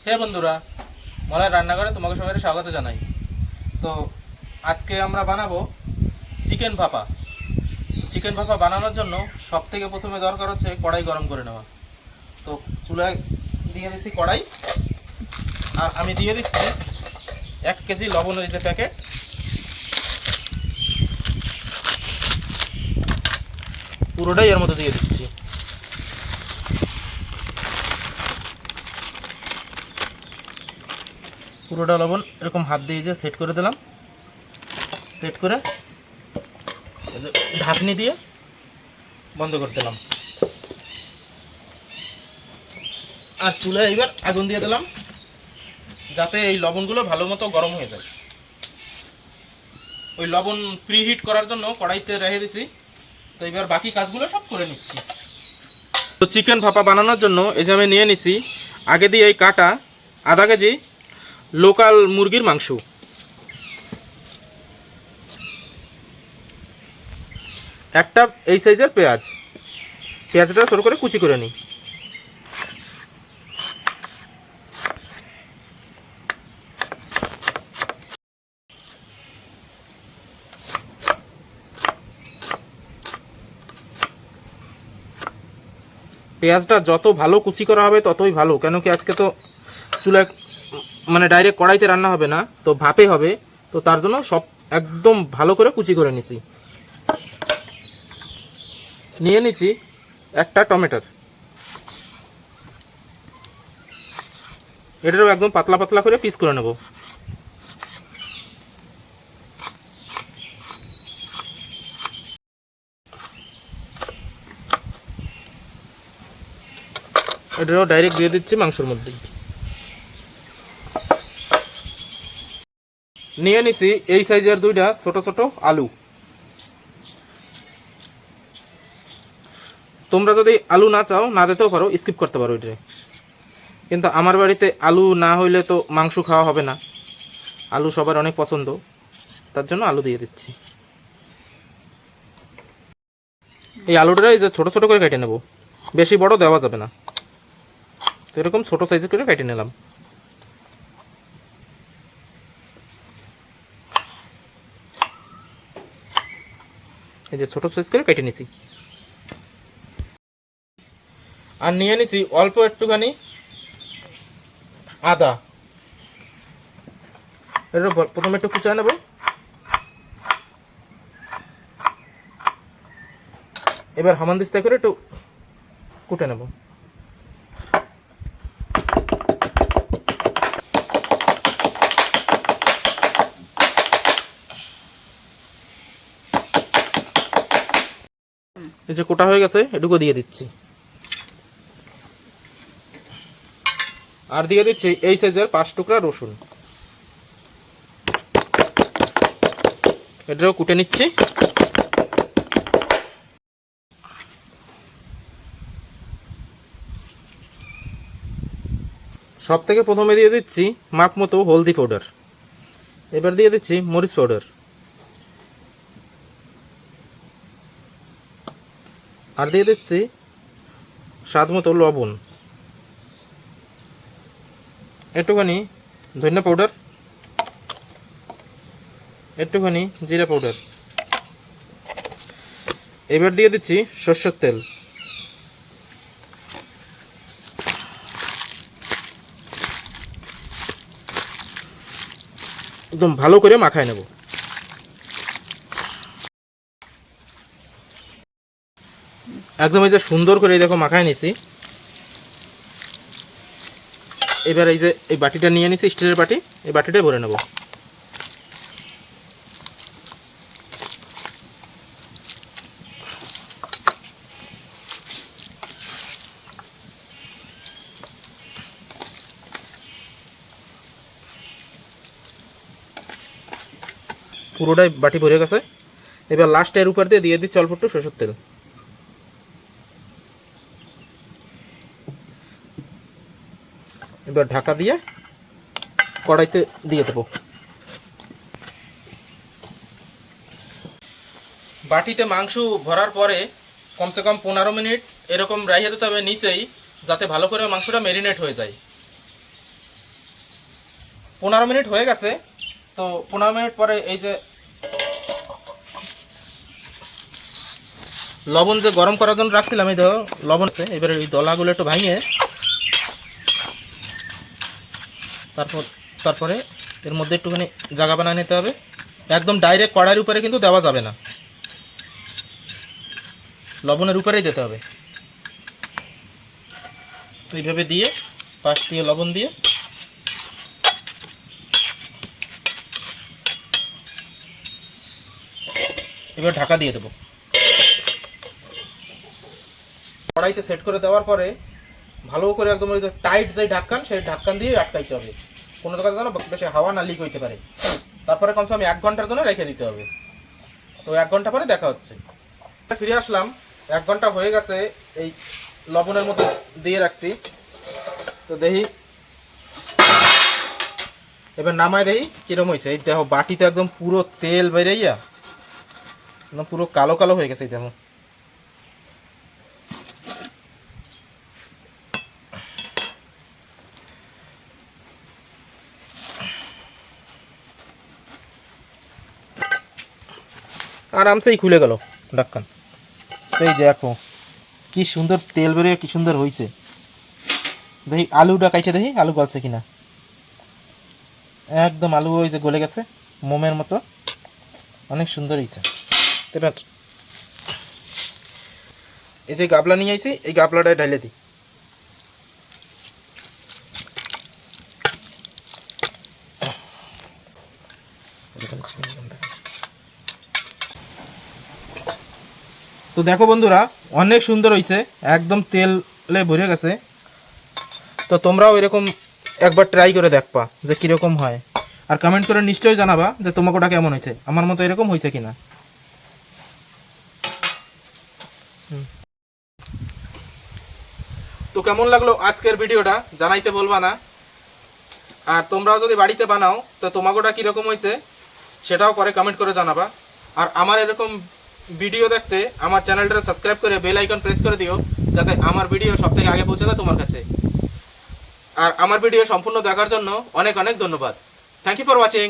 হে বন্ধুরা, মলয় রান্নাঘরে তোমাকে সবাই স্বাগত জানাই। তো আজকে আমরা বানাবো চিকেন ভাপা। চিকেন ভাপা বানানোর জন্য সব থেকে প্রথমে দরকার হচ্ছে কড়াই গরম করে নেওয়া। তো চুলায় দিয়ে দিচ্ছি কড়াই, আর আমি দিয়ে দিচ্ছি 1 কেজি লবণের যে প্যাকেট, পুরোটাই এর মধ্যে দিয়ে দিচ্ছি। পুরোটা লবণ এরকম হাত দিয়ে যে সেট করে দিলাম। সেট করে ঢাকনি দিয়ে বন্ধ করে দিলাম। আর চুলায় এবার আগুন দিয়ে দিলাম, যাতে এই লবণগুলো ভালো মতো গরম হয়ে যায়। ওই লবণ প্রিহিট করার জন্য কড়াইতে রেখে দিছি। তো এবার বাকি কাজগুলো সব করে নিচ্ছি। তো চিকেন ভাপা বানানোর জন্য এই যে আমি নিয়ে নিছি আগে দিয়ে এই কাটা আধা কেজি লোকাল মুরগির মাংস, একটা এই সাইজের পেঁয়াজটা ছোট করে কুচি করে নিই। পেঁয়াজটা যত ভালো কুচি করা হবে ততই ভালো, কেন কি আজকে তো চুলায় মানে ডাইরেক্ট কড়াইতে রান্না হবে না, তো ভাপে হবে। তো তার জন্য সব একদম ভালো করে কুচি করে নিছি। নিয়ে নিচ্ছি একটা টমেটোর, এটারও একদম পাতলা পাতলা করে পিস করে নেব। এটারও ডাইরেক্ট দিয়ে দিচ্ছি মাংসের মধ্যে। নিয়ে নিছি এই সাইজের 2টা ছোট ছোট আলু। তোমরা যদি আলু না চাও না দিতেও পারো, স্কিপ করতে পারো এটা। কিন্তু আমার বাড়িতে আলু না হইলে তো মাংস খাওয়া হবে না, আলু সবার অনেক পছন্দ, তার জন্য আলু দিয়ে দিচ্ছি। এই আলুটা এই যে ছোট ছোট করে কেটে নেব, বেশি বড় দেওয়া যাবে না। তো এরকম ছোট সাইজের করে কেটে নিলাম। এই যে ছোট সাইজ করে কেটে নিছি। আর নিয়ে নিছি অল্প একটুখানি আদা, এটা প্রথমে একটু কুচায় নেব। এবার হামানদিস্তা করে একটু কুটে নেব। এই যে কোটা হয়ে গেছে, এটুকু দিয়ে দিচ্ছি। আর দিয়ে দিচ্ছি এই সাইজের 5 টুকরা রসুন, এটাও কুটে নিচ্ছি। সব থেকে প্রথমে দিয়ে দিচ্ছি মাপ মতো হলদি পাউডার, এবার দিয়ে দিচ্ছি মরিচ পাউডার, আর দিয়ে দিচ্ছি স্বাদ মতো লবণ, একটুখানি ধনিয়া পাউডার, একটুখানি জিরা পাউডার। এবার দিয়ে দিচ্ছি সরষের তেল। একদম ভালো করে মাখায় নেব। একদম এই যে সুন্দর করে দেখো মাখায় নিছি। এবার এই যে এই বাটিটা নিয়ে নিছি, স্টিলের বাটি, এই বাটিটাই ভরে নেব। পুরোটাই বাটি ভরে গেছে। এবার লাস্ট এর উপর দিয়ে দিচ্ছি অল্প একটু সরষের তেল। এবার ঢাকা দিয়ে কড়াইতে দিয়ে দেবো। বাটিতে মাংস ভরার পরে কমসে কম 15 মিনিট এরকম রাইখে দিতে হবে নিচেই, যাতে ভালো করে মাংসটা ম্যারিনেট হয়ে যায়। 15 মিনিট হয়ে গেছে। তো 15 মিনিট পরে এই যে লবণ যে গরম করার জন্য রাখছিলাম, এই দেখো লবণ আছে। এবারে এই দলাগুলো একটু ভাঙিয়ে তারপরে এর মধ্যে একটুখানি জায়গা বানিয়ে নিতে হবে। একদম ডাইরেক্ট কড়াইয়ের উপরে কিন্তু দেওয়া যাবে না, লবণের উপরেই দিতে হবে। তো এইভাবে দিয়ে পাশ দিয়ে লবণ দিয়ে এবার ঢাকা দিয়ে দেবো। কড়াইতে সেট করে দেওয়ার পরে ভালো করে একদম ওই যে টাইট যে ঢাক্কান, সেই ঢাক্কান দিয়ে আটকাইতে হবে, কোনো জায়গায় যেন বেশি হাওয়া না লিক হইতে পারে। তারপরে কমসে কম 1 ঘন্টার জন্য রেখে দিতে হবে। তো 1 ঘন্টা পরে দেখা হচ্ছে। ফিরে আসলাম, 1 ঘন্টা হয়ে গেছে। এই লবণের মধ্যে দিয়ে রাখছি। তো দেখি এবার নামায় দেখি কিরম হয়েছে। এই দেখো বাটিতে একদম পুরো তেল বেরিয়া একদম পুরো কালো কালো হয়ে গেছে। এই দেখো আরামসেই খুলে গেল ঢাক্কান। এই দেখো কি সুন্দর তেল বেরিয়ে কি সুন্দর হয়েছে। দেখি আলুটা কাইটে দেখি আলু গলছে কিনা। একদম আলু ওই যে গলে গেছে মোমের মতো, অনেক সুন্দর হয়েছে। এবার এই যে গাবলা নিয়ে আইছি, এই গাবলাটায় ঢালে দিই। তো দেখো বন্ধুরা অনেক সুন্দর হয়েছে, একদম তেলে ভরে গেছে। তো তোমরাও এরকম একবার ট্রাই করে দেখবা যে কীরকম হয়, আর কমেন্ট করে নিশ্চয়ই জানাবা যে তোমাকে ওটা কেমন হয়েছে, আমার মতো এরকম হয়েছে কিনা। তো কেমন লাগলো আজকের ভিডিওটা জানাইতে বলবা না। আর তোমরাও যদি বাড়িতে বানাও তো তোমাকে ওটা কীরকম হয়েছে সেটাও পরে কমেন্ট করে জানাবা। আর আমার এরকম ভিডিও দেখতে আমার চ্যানেলটা সাবস্ক্রাইব করে বেল আইকন প্রেস করে দিও, যাতে আমার ভিডিও সবথেকে আগে পৌঁছে যায় তোমার কাছে। আর আমার ভিডিও সম্পূর্ণ দেখার জন্য অনেক অনেক ধন্যবাদ। Thank you for watching.